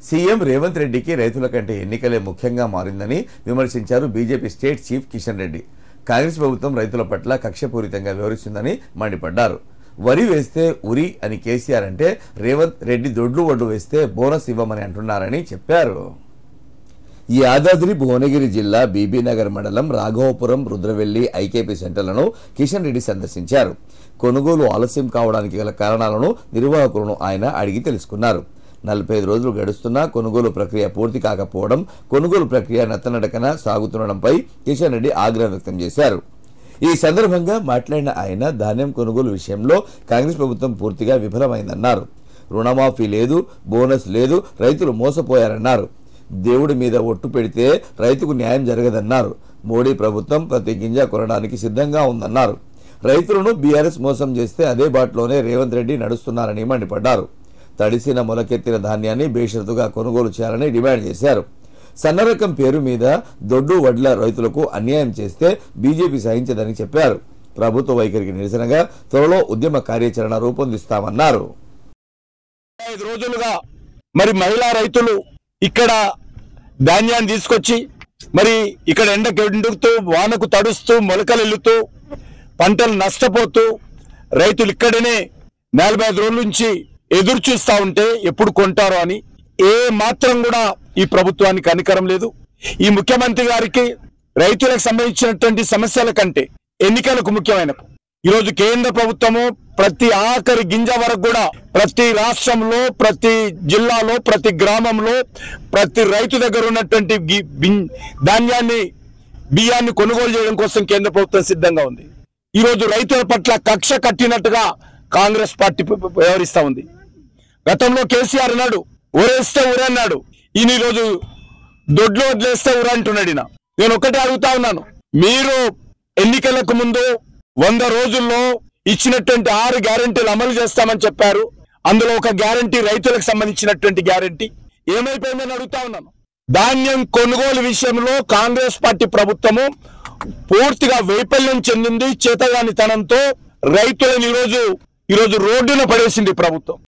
CM Revanth రెడ్డికి రైతుల కంటే ఎన్నికలే ముఖ్యంగా మారిందని విమర్శించారు BJP state chief Kishan Reddy. Congress ప్రభుత్వం రైతుల పట్ల కక్షపూరితంగా వ్యవహరిస్తుందని మండిపడ్డారు. వరి వేస్తే ఉరి అని కేసీఆర్ అంటే రేవంత్ రెడ్డి దొడ్లు ఒడ్డు వేస్తే బోనస్ ఇవ్వమని అంటున్నారని చెప్పారు. యాదాద్రి భువనగిరి జిల్లా బీబీనగర్ మండలం రాఘవపురం, రుద్రవెల్లి ఐకేపీ సెంటర్లను కిషన్ రెడ్డి సందర్శించారు. కొనుగోలు ఆలస్యం కావడానికి గల కారణాలను నిర్వాహకులను ఆయన అడిగి తెలుసుకున్నారు. 45 రోజులు గడుస్తున్నా కొనుగోలు ప్రక్రియ పూర్తి కాకపోవడం, కొనుగోలు ప్రక్రియ నత్తనడకన సాగుతుండడంపై కిషన్ రెడ్డి ఆగ్రహం వ్యక్తం చేశారు. ఈ సందర్భంగా మాట్లాడిన ఆయన ధాన్యం కొనుగోలు విషయంలో కాంగ్రెస్ ప్రభుత్వం పూర్తిగా విఫలమైందన్నారు. రుణమాఫీ లేదు, బోనస్ లేదు, రైతులు మోసపోయారన్నారు. దేవుడి మీద ఒట్టు పెడితే రైతుకు న్యాయం జరగదన్నారు. మోడీ ప్రభుత్వం ప్రతి గింజ కొనడానికి సిద్ధంగా ఉందన్నారు. రైతులను బీఆర్ఎస్ మోసం చేస్తే అదే బాటలోనే రేవంత్ రెడ్డి నడుస్తున్నారని మండిపడ్డారు. తడిసిన మొలకెత్తిన ధాన్యాన్ని బేషరతుగా కొనుగోలు చేయాలని డిమాండ్ చేశారు. సన్నరకం పేరు మీద దొడ్డు వడ్ల రైతులకు అన్యాయం చేస్తే బీజేపీ సహించదని చెప్పారు. ప్రభుత్వ వైఖరికి నిరసనగా త్వరలో ఉద్యమ కార్యాచరణ రూపొందిస్తామన్నారు. 5 రోజులుగా మరి మహిళా రైతులు ఇక్కడ ధాన్యాన్ని తీసుకొచ్చి మరి ఇక్కడ ఎండకు ఎండుతూ వానకు తడుస్తూ మొలకలెల్లుతూ పంటలు నష్టపోతూ రైతులు ఇక్కడనే 45 రోజుల నుంచి ఎదురు చూస్తూ ఉంటే ఎప్పుడు కొంటారో అని ఏ మాత్రం కూడా ఈ ప్రభుత్వానికి కనికరం లేదు. ఈ ముఖ్యమంత్రి గారికి రైతులకు సంబంధించినటువంటి సమస్యల కంటే ఎన్నికలకు ముఖ్యమైన ఈరోజు కేంద్ర ప్రభుత్వము ప్రతి ఆఖరి గింజ వరకు కూడా ప్రతి రాష్ట్రంలో, ప్రతి జిల్లాలో, ప్రతి గ్రామంలో, ప్రతి రైతు దగ్గర ఉన్నటువంటి ధాన్యాన్ని, బియ్యాన్ని కొనుగోలు చేయడం కోసం కేంద్ర ప్రభుత్వం సిద్ధంగా ఉంది. ఈరోజు రైతుల పట్ల కక్ష కట్టినట్టుగా కాంగ్రెస్ పార్టీ వ్యవహరిస్తూ ఉంది. గతంలో కేసీఆర్ అన్నాడు ఊరేస్తే ఊరన్నాడు, ఈయన ఈరోజు దొడ్లు వదిలేస్తే ఊరంటున్నాడు. నేను ఒకటే అడుగుతా ఉన్నాను, మీరు ఎన్నికలకు ముందు 100 రోజుల్లో ఇచ్చినటువంటి 6 గ్యారెంటీలు అమలు చేస్తామని చెప్పారు. అందులో ఒక గ్యారెంటీ రైతులకు సంబంధించినటువంటి గ్యారెంటీ ఏమైపోయిందని అడుగుతా ఉన్నాను. ధాన్యం కొనుగోలు విషయంలో కాంగ్రెస్ పార్టీ ప్రభుత్వము పూర్తిగా వైఫల్యం చెందింది. చేతగానితనంతో రైతులను ఈరోజు రోడ్డున పడేసింది ప్రభుత్వం.